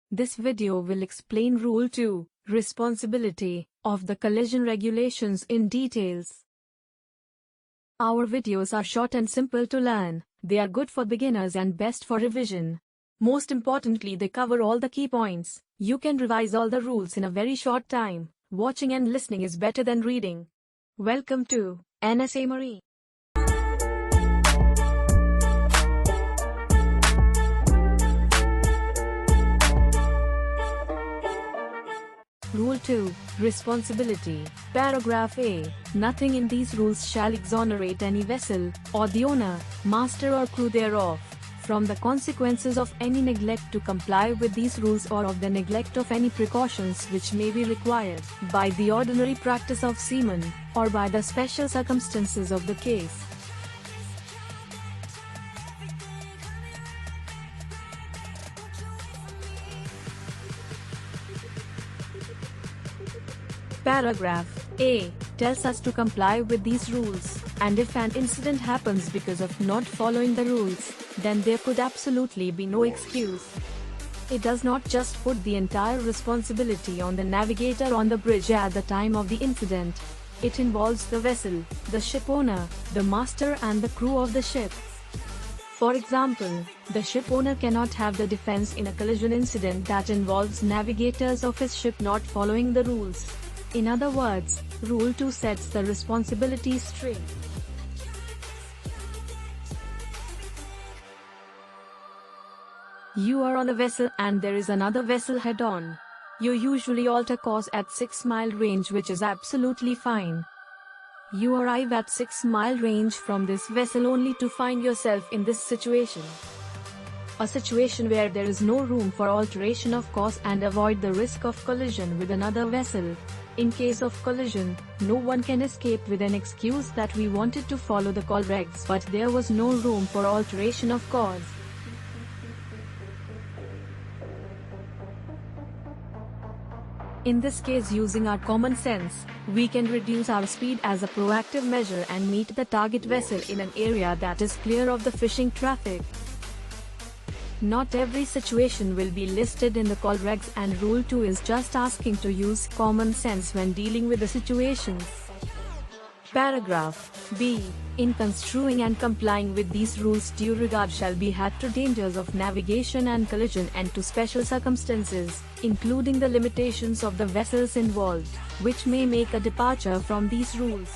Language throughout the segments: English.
This video will explain Rule 2, Responsibility, of the collision regulations in details. Our videos are short and simple to learn. They are good for beginners and best for revision. Most importantly, they cover all the key points. You can revise all the rules in a very short time. Watching and listening is better than reading. Welcome to NSA Marine. Rule 2, Responsibility. Paragraph A. Nothing in these rules shall exonerate any vessel, or the owner, master or crew thereof, from the consequences of any neglect to comply with these rules or of the neglect of any precautions which may be required by the ordinary practice of seamen, or by the special circumstances of the case. Paragraph A tells us to comply with these rules, and if an incident happens because of not following the rules, then there could absolutely be no excuse. It does not just put the entire responsibility on the navigator on the bridge at the time of the incident. It involves the vessel, the ship owner, the master and the crew of the ship. For example, the ship owner cannot have the defense in a collision incident that involves navigators of his ship not following the rules. In other words, Rule 2 sets the responsibility straight. You are on a vessel and there is another vessel head-on. You usually alter course at 6-mile range, which is absolutely fine. You arrive at 6-mile range from this vessel only to find yourself in this situation. A situation where there is no room for alteration of course and avoid the risk of collision with another vessel. In case of collision, no one can escape with an excuse that we wanted to follow the call regs but there was no room for alteration of course. In this case, using our common sense, we can reduce our speed as a proactive measure and meet the target vessel in an area that is clear of the fishing traffic. Not every situation will be listed in the call regs, and Rule 2 is just asking to use common sense when dealing with the situations. Paragraph B. In construing and complying with these rules, due regard shall be had to dangers of navigation and collision and to special circumstances, including the limitations of the vessels involved, which may make a departure from these rules.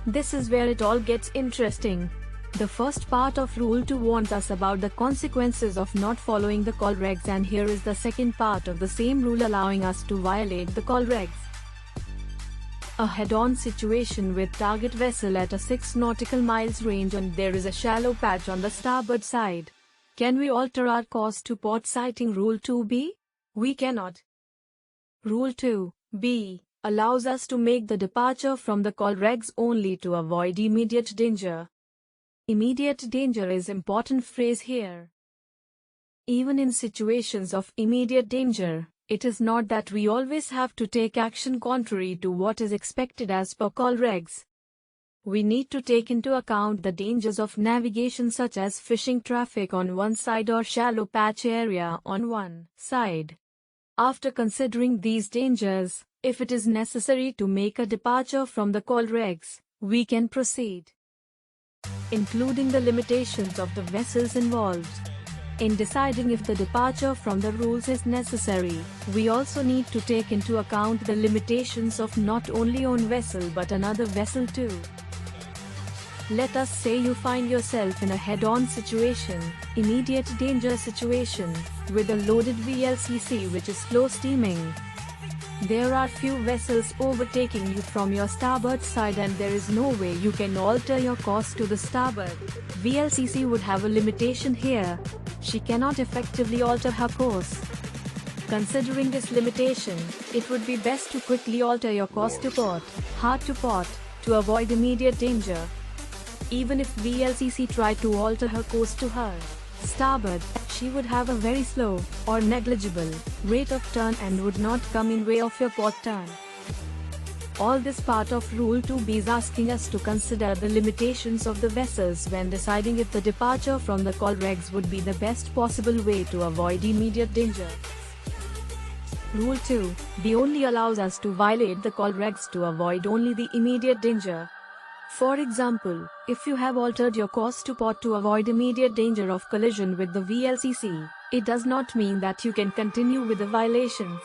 This is where it all gets interesting. The first part of Rule 2 warns us about the consequences of not following the call regs, and here is the second part of the same rule allowing us to violate the call regs. A head-on situation with target vessel at a 6 nautical miles range and there is a shallow patch on the starboard side. Can we alter our course to port citing Rule 2b? We cannot. Rule 2b allows us to make the departure from the call regs only to avoid immediate danger. Immediate danger is an important phrase here. Even in situations of immediate danger, it is not that we always have to take action contrary to what is expected as per call regs. We need to take into account the dangers of navigation such as fishing traffic on one side or shallow patch area on one side. After considering these dangers, if it is necessary to make a departure from the call regs, we can proceed, including the limitations of the vessels involved. In deciding if the departure from the rules is necessary, we also need to take into account the limitations of not only own vessel but another vessel too. Let us say you find yourself in a head-on situation, immediate danger situation, with a loaded VLCC which is slow steaming. There are few vessels overtaking you from your starboard side and there is no way you can alter your course to the starboard. VLCC would have a limitation here. She cannot effectively alter her course. Considering this limitation, it would be best to quickly alter your course to port, hard to port, to avoid immediate danger. Even if VLCC tried to alter her course to her starboard, she would have a very slow, or negligible, rate of turn and would not come in way of your port turn. All this part of Rule 2b is asking us to consider the limitations of the vessels when deciding if the departure from the call regs would be the best possible way to avoid immediate danger. Rule 2b only allows us to violate the call regs to avoid only the immediate danger. For example, if you have altered your course to port to avoid immediate danger of collision with the VLCC, it does not mean that you can continue with the violations.